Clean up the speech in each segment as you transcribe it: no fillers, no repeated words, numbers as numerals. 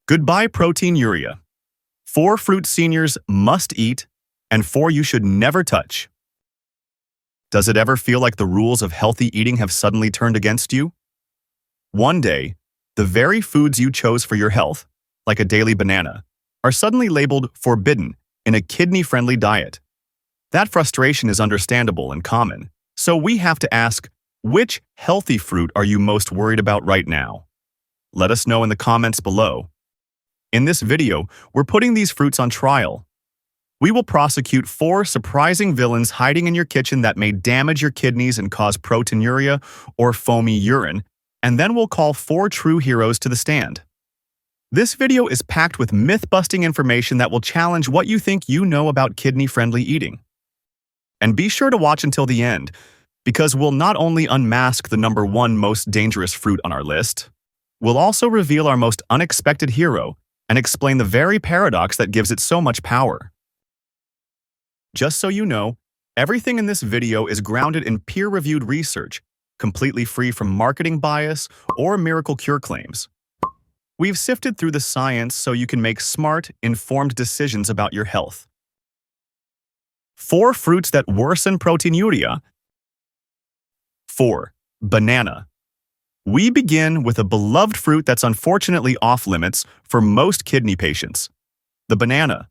Goodbye proteinuria. 4 fruit seniors must eat and 4 you should never touch. Does it ever feel like the rules of healthy eating have suddenly turned against you? One day, the very foods you chose for your health, like a daily banana, are suddenly labeled forbidden in a kidney-friendly diet. That frustration is understandable and common, so we have to ask, which healthy fruit are you most worried about right now? Let us know in the comments below. In this video, we're putting these fruits on trial. We will prosecute 4 surprising villains hiding in your kitchen that may damage your kidneys and cause proteinuria or foamy urine, and then we'll call 4 true heroes to the stand. This video is packed with myth-busting information that will challenge what you think you know about kidney-friendly eating. And be sure to watch until the end, because we'll not only unmask the number 1 most dangerous fruit on our list, we'll also reveal our most unexpected hero and explain the very paradox that gives it so much power. Just so you know, everything in this video is grounded in peer-reviewed research, completely free from marketing bias or miracle cure claims. We've sifted through the science so you can make smart, informed decisions about your health. 4 fruits that worsen proteinuria. 4. Banana. We begin with a beloved fruit that's unfortunately off-limits for most kidney patients: the banana.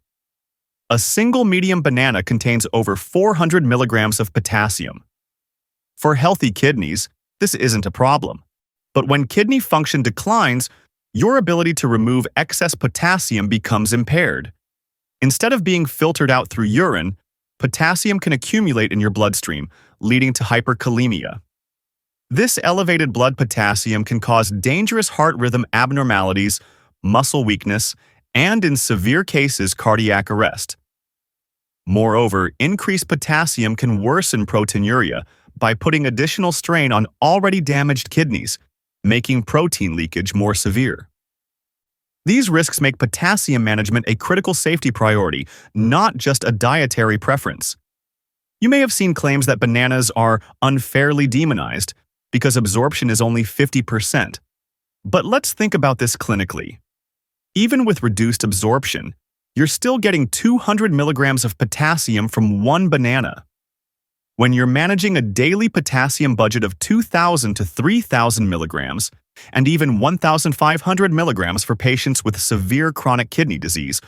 A single medium banana contains over 400 milligrams of potassium. For healthy kidneys, this isn't a problem. But when kidney function declines, your ability to remove excess potassium becomes impaired. Instead of being filtered out through urine, potassium can accumulate in your bloodstream, leading to hyperkalemia. This elevated blood potassium can cause dangerous heart rhythm abnormalities, muscle weakness, and in severe cases, cardiac arrest. Moreover, increased potassium can worsen proteinuria by putting additional strain on already damaged kidneys, making protein leakage more severe. These risks make potassium management a critical safety priority, not just a dietary preference. You may have seen claims that bananas are unfairly demonized because absorption is only 50%. But let's think about this clinically. Even with reduced absorption, you're still getting 200 milligrams of potassium from 1 banana. When you're managing a daily potassium budget of 2,000 to 3,000 milligrams, and even 1,500 milligrams for patients with severe chronic kidney disease,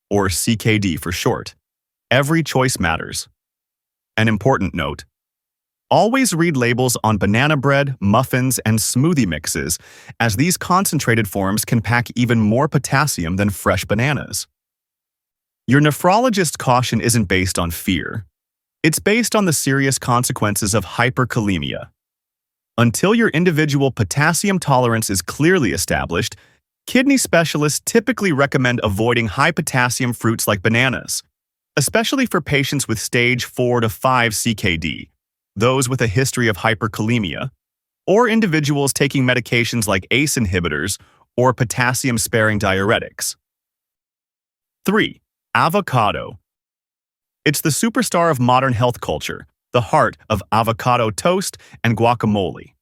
or CKD for short, every choice matters. An important note: always read labels on banana bread, muffins, and smoothie mixes, as these concentrated forms can pack even more potassium than fresh bananas. Your nephrologist's caution isn't based on fear. It's based on the serious consequences of hyperkalemia. Until your individual potassium tolerance is clearly established, kidney specialists typically recommend avoiding high-potassium fruits like bananas, especially for patients with stage 4 to 5 CKD, those with a history of hyperkalemia, or individuals taking medications like ACE inhibitors or potassium-sparing diuretics. 3. Avocado. It's the superstar of modern health culture, the heart of avocado toast and guacamole.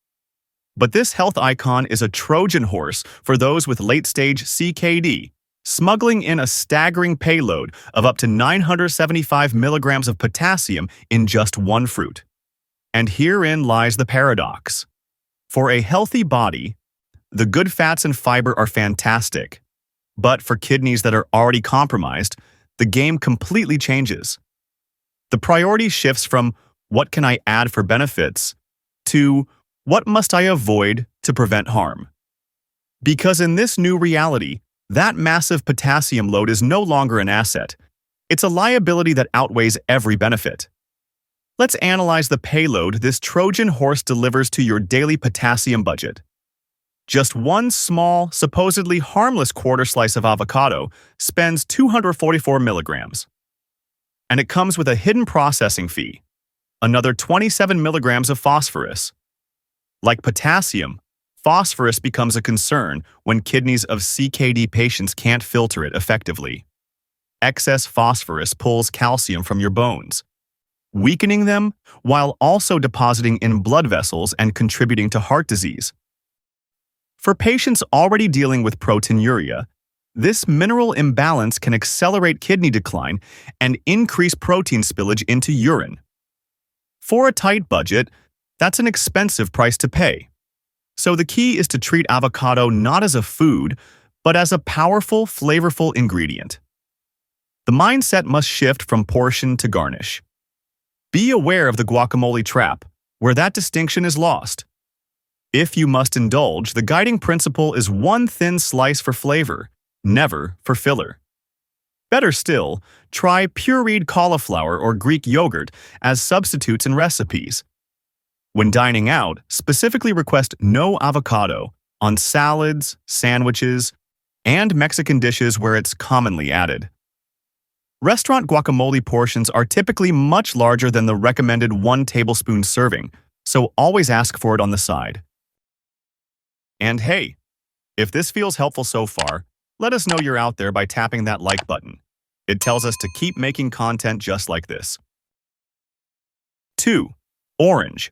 But this health icon is a Trojan horse for those with late-stage CKD, smuggling in a staggering payload of up to 975 milligrams of potassium in just 1 fruit. And herein lies the paradox. For a healthy body, the good fats and fiber are fantastic. But for kidneys that are already compromised, the game completely changes. The priority shifts from "what can I add for benefits" to "what must I avoid to prevent harm?" Because in this new reality, that massive potassium load is no longer an asset. It's a liability that outweighs every benefit. Let's analyze the payload this Trojan horse delivers to your daily potassium budget. Just 1 small, supposedly harmless quarter slice of avocado spends 244 milligrams. And it comes with a hidden processing fee, another 27 milligrams of phosphorus. Like potassium, phosphorus becomes a concern when kidneys of CKD patients can't filter it effectively. Excess phosphorus pulls calcium from your bones, weakening them while also depositing in blood vessels and contributing to heart disease. For patients already dealing with proteinuria, This mineral imbalance can accelerate kidney decline and increase protein spillage into urine. For a tight budget, that's an expensive price to pay. So the key is to treat avocado not as a food, but as a powerful, flavorful ingredient. The mindset must shift from portion to garnish. Be aware of the guacamole trap, where that distinction is lost. If you must indulge, the guiding principle is one thin slice for flavor, never for filler. Better still, try pureed cauliflower or Greek yogurt as substitutes in recipes. When dining out, specifically request no avocado on salads, sandwiches, and Mexican dishes where it's commonly added. Restaurant guacamole portions are typically much larger than the recommended 1 tablespoon serving, so always ask for it on the side. And hey, if this feels helpful so far, let us know you're out there by tapping that like button. It tells us to keep making content just like this. 2. Orange.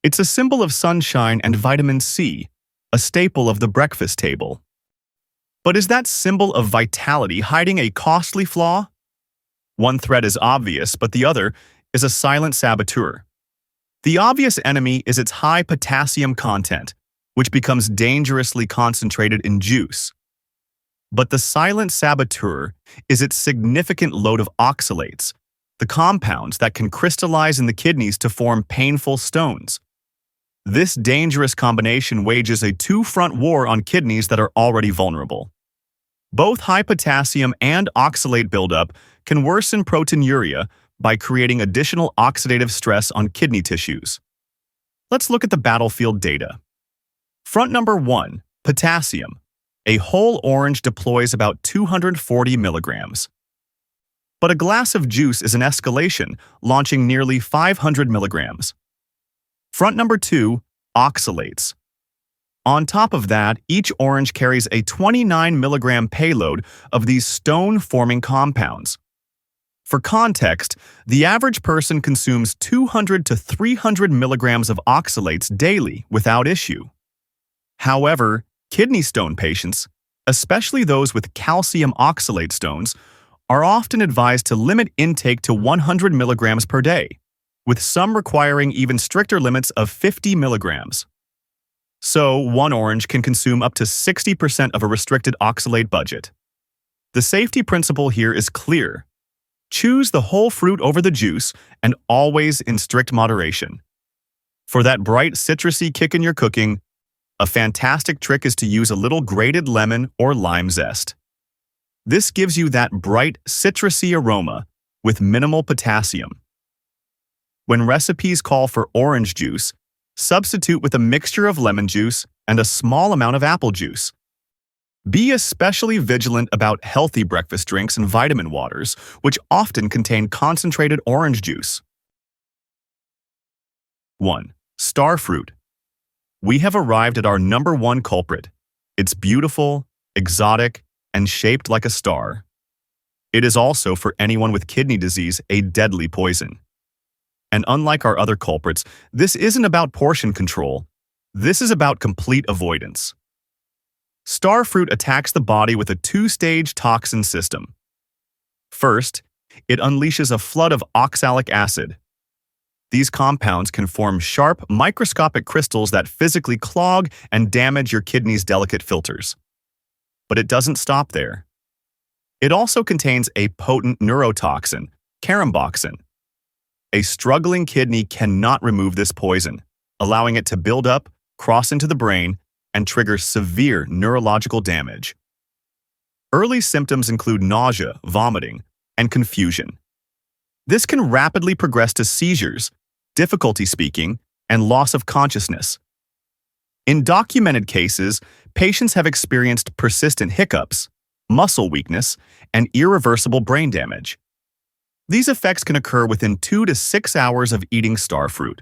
It's a symbol of sunshine and vitamin C, a staple of the breakfast table. But is that symbol of vitality hiding a costly flaw? One threat is obvious, but the other is a silent saboteur. The obvious enemy is its high potassium content, which becomes dangerously concentrated in juice. But the silent saboteur is its significant load of oxalates, the compounds that can crystallize in the kidneys to form painful stones. This dangerous combination wages a two-front war on kidneys that are already vulnerable. Both high potassium and oxalate buildup can worsen proteinuria by creating additional oxidative stress on kidney tissues. Let's look at the battlefield data. Front number 1, potassium. A whole orange deploys about 240 milligrams. But a glass of juice is an escalation, launching nearly 500 milligrams. Front number 2, oxalates. On top of that, each orange carries a 29 milligram payload of these stone-forming compounds. For context, the average person consumes 200 to 300 milligrams of oxalates daily without issue. However, kidney stone patients, especially those with calcium oxalate stones, are often advised to limit intake to 100 milligrams per day, with some requiring even stricter limits of 50 milligrams. So, one orange can consume up to 60% of a restricted oxalate budget. The safety principle here is clear. Choose the whole fruit over the juice, and always in strict moderation. For that bright citrusy kick in your cooking, a fantastic trick is to use a little grated lemon or lime zest. This gives you that bright, citrusy aroma with minimal potassium. When recipes call for orange juice, substitute with a mixture of lemon juice and a small amount of apple juice. Be especially vigilant about healthy breakfast drinks and vitamin waters, which often contain concentrated orange juice. 1. Star fruit. We have arrived at our number 1 culprit. It's beautiful, exotic, and shaped like a star. It is also, for anyone with kidney disease, a deadly poison. And unlike our other culprits, this isn't about portion control. This is about complete avoidance. Star fruit attacks the body with a 2-stage toxin system. First, it unleashes a flood of oxalic acid. These compounds can form sharp, microscopic crystals that physically clog and damage your kidney's delicate filters. But it doesn't stop there. It also contains a potent neurotoxin, caramboxin. A struggling kidney cannot remove this poison, allowing it to build up, cross into the brain, and trigger severe neurological damage. Early symptoms include nausea, vomiting, and confusion. This can rapidly progress to seizures, difficulty speaking, and loss of consciousness. In documented cases, patients have experienced persistent hiccups, muscle weakness, and irreversible brain damage. These effects can occur within 2 to 6 hours of eating star fruit.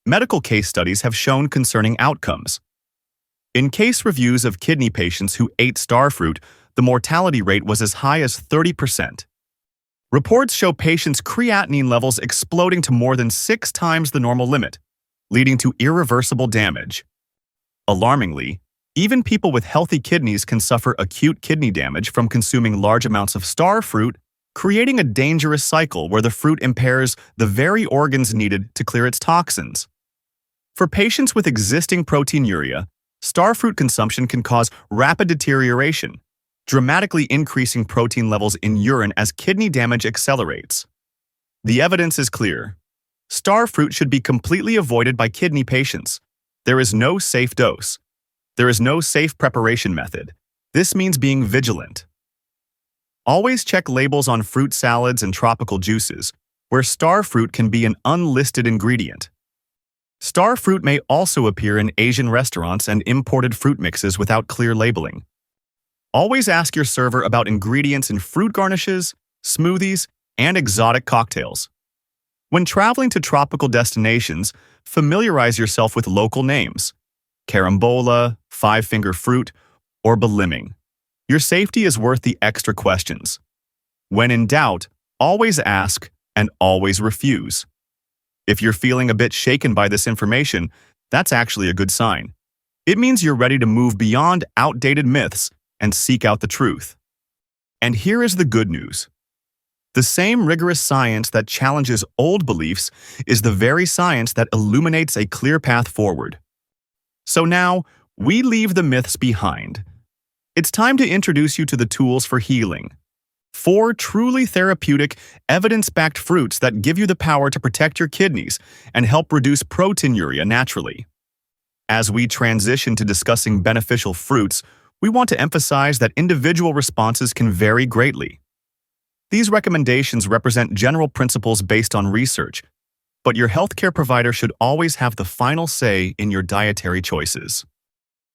Medical case studies have shown concerning outcomes. In case reviews of kidney patients who ate star fruit, the mortality rate was as high as 30%. Reports show patients' creatinine levels exploding to more than 6 times the normal limit, leading to irreversible damage. Alarmingly, Even people with healthy kidneys can suffer acute kidney damage from consuming large amounts of star fruit, creating a dangerous cycle where the fruit impairs the very organs needed to clear its toxins. For patients with existing proteinuria, star fruit consumption can cause rapid deterioration, dramatically increasing protein levels in urine as kidney damage accelerates. The evidence is clear. Star fruit should be completely avoided by kidney patients. There is no safe dose. There is no safe preparation method. This means being vigilant. Always check labels on fruit salads and tropical juices, where star fruit can be an unlisted ingredient. Star fruit may also appear in Asian restaurants and imported fruit mixes without clear labeling. Always ask your server about ingredients in fruit garnishes, smoothies, and exotic cocktails. When traveling to tropical destinations, familiarize yourself with local names: carambola, five-finger fruit, or baliming. Your safety is worth the extra questions. When in doubt, always ask and always refuse. If you're feeling a bit shaken by this information, that's actually a good sign. It means you're ready to move beyond outdated myths and seek out the truth. And here is the good news. The same rigorous science that challenges old beliefs is the very science that illuminates a clear path forward. So now, we leave the myths behind. It's time to introduce you to the tools for healing. 4 truly therapeutic, evidence-backed fruits that give you the power to protect your kidneys and help reduce proteinuria naturally. As we transition to discussing beneficial fruits, we want to emphasize that individual responses can vary greatly. These recommendations represent general principles based on research, but your healthcare provider should always have the final say in your dietary choices.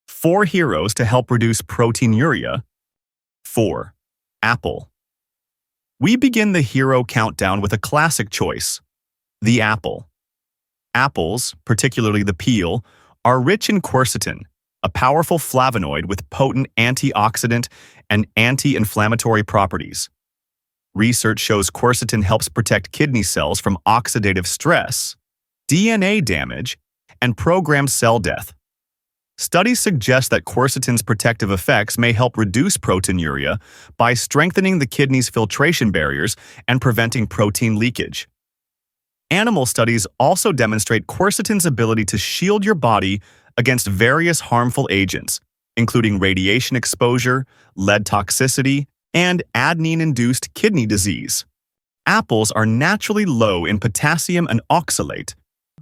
4 heroes to help reduce proteinuria. 4. Apple. We begin the hero countdown with a classic choice: the apple. Apples, particularly the peel, are rich in quercetin, a powerful flavonoid with potent antioxidant and anti-inflammatory properties. Research shows quercetin helps protect kidney cells from oxidative stress, DNA damage, and programmed cell death. Studies suggest that quercetin's protective effects may help reduce proteinuria by strengthening the kidney's filtration barriers and preventing protein leakage. Animal studies also demonstrate quercetin's ability to shield your body against various harmful agents, including radiation exposure, lead toxicity, and adenine-induced kidney disease. Apples are naturally low in potassium and oxalate,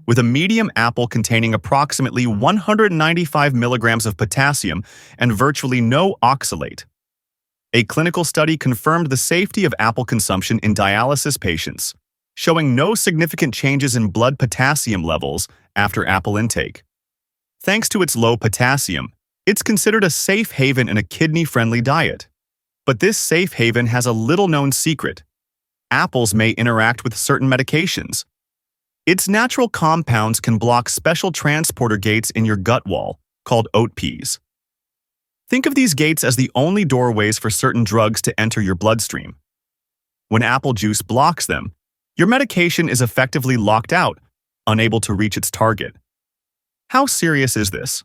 with a medium apple containing approximately 195 milligrams of potassium and virtually no oxalate. A clinical study confirmed the safety of apple consumption in dialysis patients, showing no significant changes in blood potassium levels after apple intake. Thanks to its low potassium, it's considered a safe haven in a kidney-friendly diet. But this safe haven has a little-known secret. Apples may interact with certain medications. Its natural compounds can block special transporter gates in your gut wall, called OTPs. Think of these gates as the only doorways for certain drugs to enter your bloodstream. When apple juice blocks them, your medication is effectively locked out, unable to reach its target. How serious is this?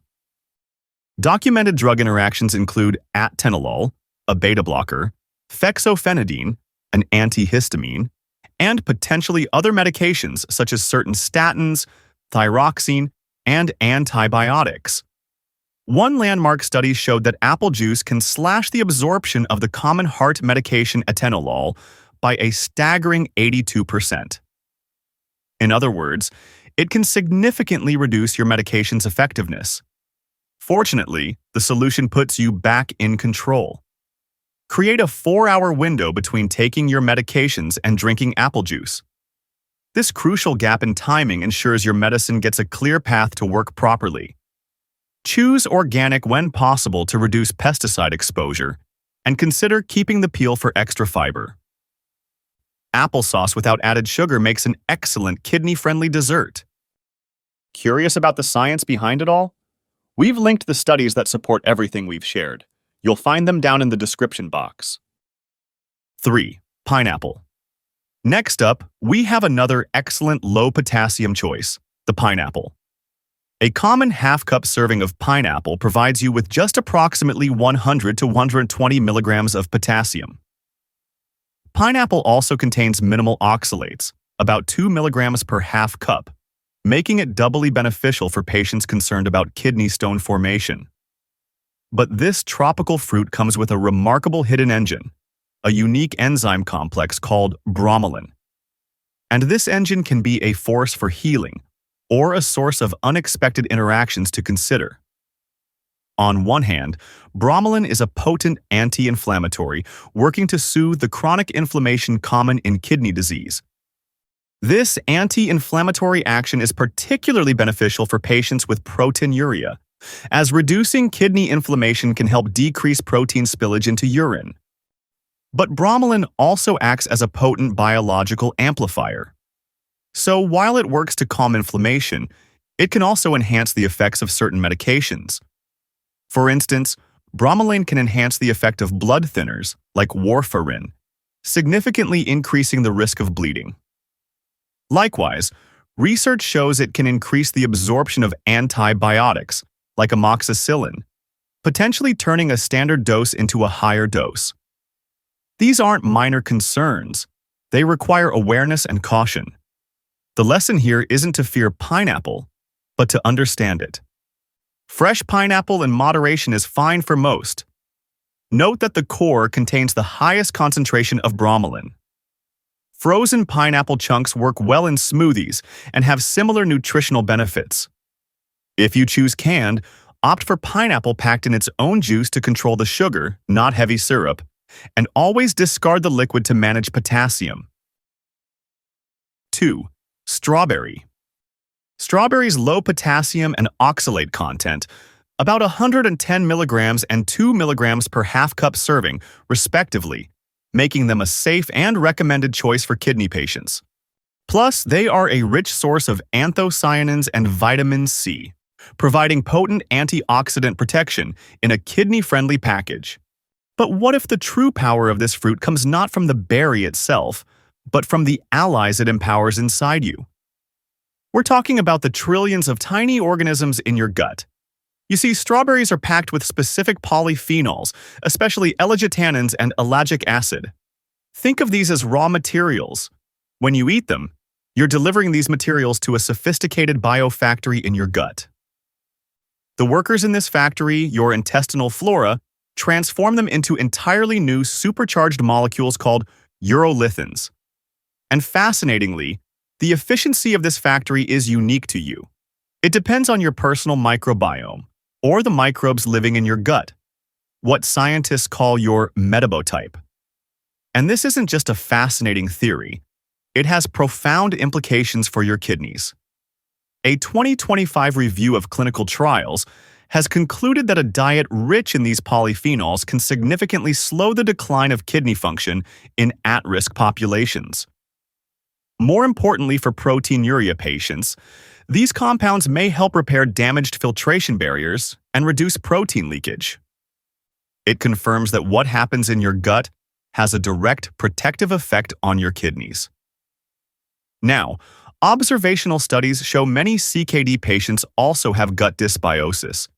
Documented drug interactions include atenolol, a beta blocker, fexofenadine, an antihistamine, and potentially other medications such as certain statins, thyroxine, and antibiotics. One landmark study showed that apple juice can slash the absorption of the common heart medication atenolol by a staggering 82%. In other words, it can significantly reduce your medication's effectiveness. Fortunately, the solution puts you back in control. Create a 4-hour window between taking your medications and drinking apple juice. This crucial gap in timing ensures your medicine gets a clear path to work properly. Choose organic when possible to reduce pesticide exposure, and consider keeping the peel for extra fiber. Applesauce without added sugar makes an excellent kidney-friendly dessert. Curious about the science behind it all? We've linked the studies that support everything we've shared. You'll find them down in the description box. 3. Pineapple. Next up, we have another excellent low-potassium choice, the pineapple. A common half-cup serving of pineapple provides you with just approximately 100 to 120 milligrams of potassium. Pineapple also contains minimal oxalates, about 2 milligrams per half cup, making it doubly beneficial for patients concerned about kidney stone formation. But this tropical fruit comes with a remarkable hidden engine, a unique enzyme complex called bromelain. And this engine can be a force for healing, or a source of unexpected interactions to consider. On one hand, bromelain is a potent anti-inflammatory working to soothe the chronic inflammation common in kidney disease. This anti-inflammatory action is particularly beneficial for patients with proteinuria, as reducing kidney inflammation can help decrease protein spillage into urine. But bromelain also acts as a potent biological amplifier. So while it works to calm inflammation, it can also enhance the effects of certain medications. For instance, bromelain can enhance the effect of blood thinners, like warfarin, significantly increasing the risk of bleeding. Likewise, research shows it can increase the absorption of antibiotics, like amoxicillin, potentially turning a standard dose into a higher dose. These aren't minor concerns. They require awareness and caution. The lesson here isn't to fear pineapple, but to understand it. Fresh pineapple in moderation is fine for most. Note that the core contains the highest concentration of bromelain. Frozen pineapple chunks work well in smoothies and have similar nutritional benefits. If you choose canned, opt for pineapple packed in its own juice to control the sugar, not heavy syrup, and always discard the liquid to manage potassium. 2. Strawberry. Strawberry's low potassium and oxalate content, about 110 milligrams and 2 milligrams per half-cup serving, respectively, making them a safe and recommended choice for kidney patients. Plus, they are a rich source of anthocyanins and vitamin C, providing potent antioxidant protection in a kidney-friendly package. But what if the true power of this fruit comes not from the berry itself, but from the allies it empowers inside you? We're talking about the trillions of tiny organisms in your gut. You see, strawberries are packed with specific polyphenols, especially L-glutanins and ellagic acid. Think of these as raw materials. When you eat them, you're delivering these materials to a sophisticated biofactory in your gut. The workers in this factory, your intestinal flora, transform them into entirely new supercharged molecules called urolithins. And fascinatingly, the efficiency of this factory is unique to you. It depends on your personal microbiome, or the microbes living in your gut, what scientists call your metabotype. And this isn't just a fascinating theory. It has profound implications for your kidneys. A 2025 review of clinical trials has concluded that a diet rich in these polyphenols can significantly slow the decline of kidney function in at-risk populations. More importantly for proteinuria patients, these compounds may help repair damaged filtration barriers and reduce protein leakage. It confirms that what happens in your gut has a direct protective effect on your kidneys. Now, observational studies show many CKD patients also have gut dysbiosis,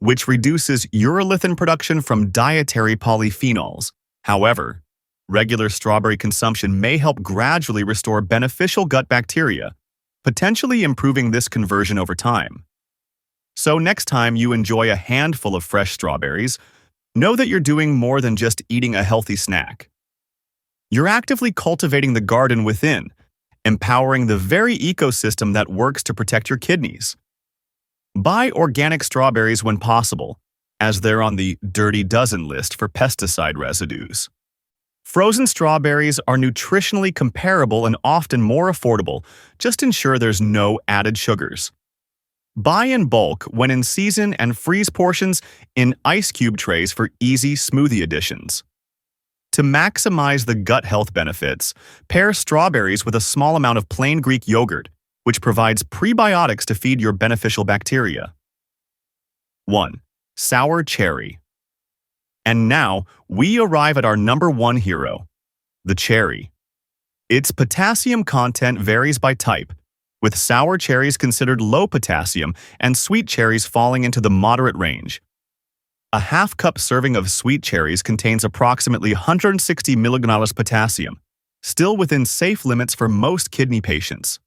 which reduces urolithin production from dietary polyphenols. However, regular strawberry consumption may help gradually restore beneficial gut bacteria, potentially improving this conversion over time. So next time you enjoy a handful of fresh strawberries, know that you're doing more than just eating a healthy snack. You're actively cultivating the garden within, empowering the very ecosystem that works to protect your kidneys. Buy organic strawberries when possible, as they're on the dirty dozen list for pesticide residues. Frozen strawberries are nutritionally comparable and often more affordable. Just ensure there's no added sugars. Buy in bulk when in season and freeze portions in ice cube trays for easy smoothie additions. To maximize the gut health benefits, pair strawberries with a small amount of plain Greek yogurt, which provides prebiotics to feed your beneficial bacteria. 1. Sour cherry. And now, we arrive at our number one hero, the cherry. Its potassium content varies by type, with sour cherries considered low potassium and sweet cherries falling into the moderate range. A half-cup serving of sweet cherries contains approximately 160 mg potassium, still within safe limits for most kidney patients.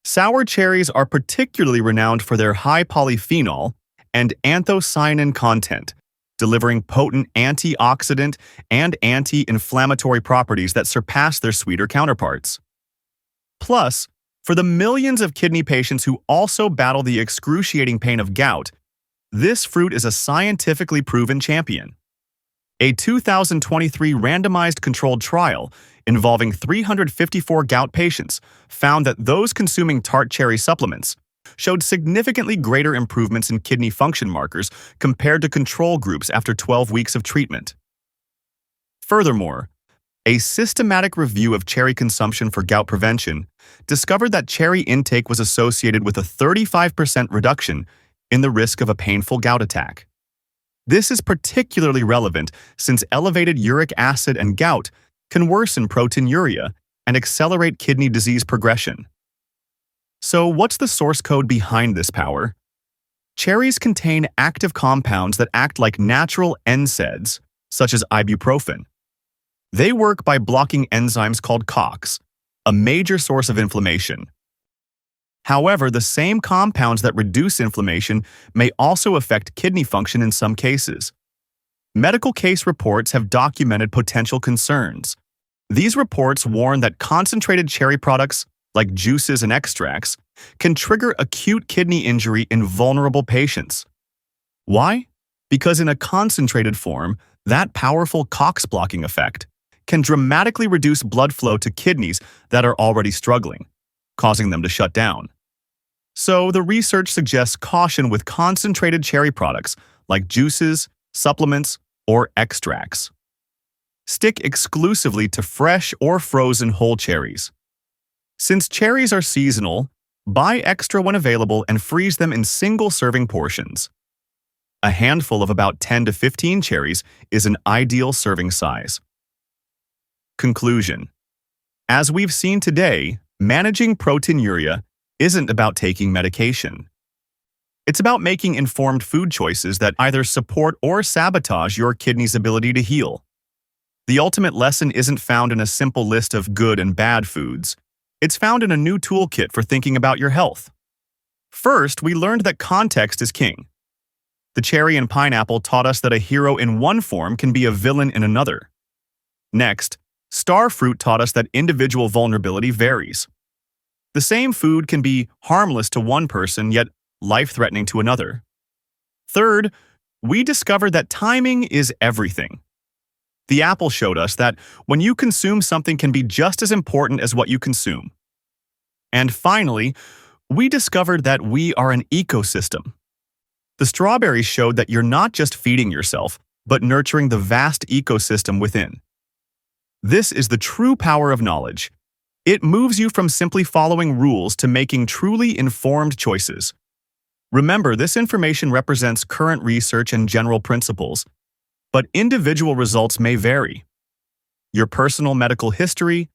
Sour cherries are particularly renowned for their high polyphenol and anthocyanin content, delivering potent antioxidant and anti-inflammatory properties that surpass their sweeter counterparts. Plus, for the millions of kidney patients who also battle the excruciating pain of gout, this fruit is a scientifically proven champion. A 2023 randomized controlled trial involving 354 gout patients found that those consuming tart cherry supplements showed significantly greater improvements in kidney function markers compared to control groups after 12 weeks of treatment. Furthermore, a systematic review of cherry consumption for gout prevention discovered that cherry intake was associated with a 35% reduction in the risk of a painful gout attack. This is particularly relevant since elevated uric acid and gout can worsen proteinuria and accelerate kidney disease progression. So, what's the source code behind this power? Cherries contain active compounds that act like natural NSAIDs, such as ibuprofen. They work by blocking enzymes called COX, a major source of inflammation. However, the same compounds that reduce inflammation may also affect kidney function in some cases. Medical case reports have documented potential concerns. These reports warn that concentrated cherry products, like juices and extracts, can trigger acute kidney injury in vulnerable patients. Why? Because in a concentrated form, that powerful COX blocking effect can dramatically reduce blood flow to kidneys that are already struggling, causing them to shut down. So the research suggests caution with concentrated cherry products like juices, supplements, or extracts. Stick exclusively to fresh or frozen whole cherries. Since cherries are seasonal, buy extra when available and freeze them in single-serving portions. A handful of about 10 to 15 cherries is an ideal serving size. Conclusion: as we've seen today, managing proteinuria isn't about taking medication. It's about making informed food choices that either support or sabotage your kidney's ability to heal. The ultimate lesson isn't found in a simple list of good and bad foods. It's found in a new toolkit for thinking about your health. First, we learned that context is king. The cherry and pineapple taught us that a hero in one form can be a villain in another. Next, star fruit taught us that individual vulnerability varies. The same food can be harmless to one person, yet life-threatening to another. Third, we discovered that timing is everything. The apple showed us that when you consume something can be just as important as what you consume. And finally, we discovered that we are an ecosystem. The strawberries showed that you're not just feeding yourself, but nurturing the vast ecosystem within. This is the true power of knowledge. It moves you from simply following rules to making truly informed choices. Remember, this information represents current research and general principles, but individual results may vary. Your personal medical history,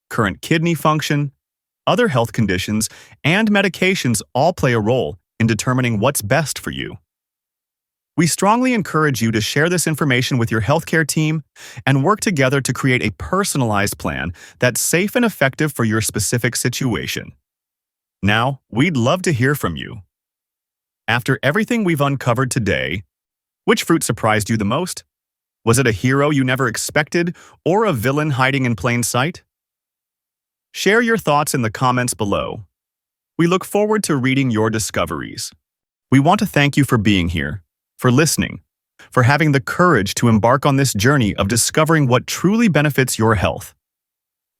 current kidney function, other health conditions, and medications all play a role in determining what's best for you. We strongly encourage you to share this information with your healthcare team and work together to create a personalized plan that's safe and effective for your specific situation. Now, we'd love to hear from you. After everything we've uncovered today, which fruit surprised you the most? Was it a hero you never expected or a villain hiding in plain sight? Share your thoughts in the comments below. We look forward to reading your discoveries. We want to thank you for being here, for listening, for having the courage to embark on this journey of discovering what truly benefits your health.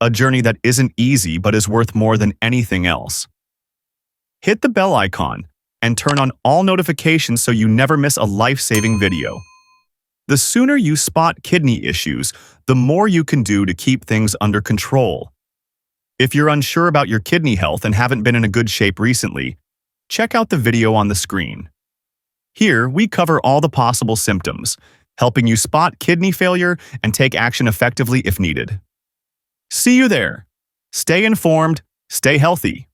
A journey that isn't easy but is worth more than anything else. Hit the bell icon and turn on all notifications so you never miss a life-saving video. The sooner you spot kidney issues, the more you can do to keep things under control. If you're unsure about your kidney health and haven't been in a good shape recently, check out the video on the screen. Here, we cover all the possible symptoms, helping you spot kidney failure and take action effectively if needed. See you there. Stay informed, Stay healthy.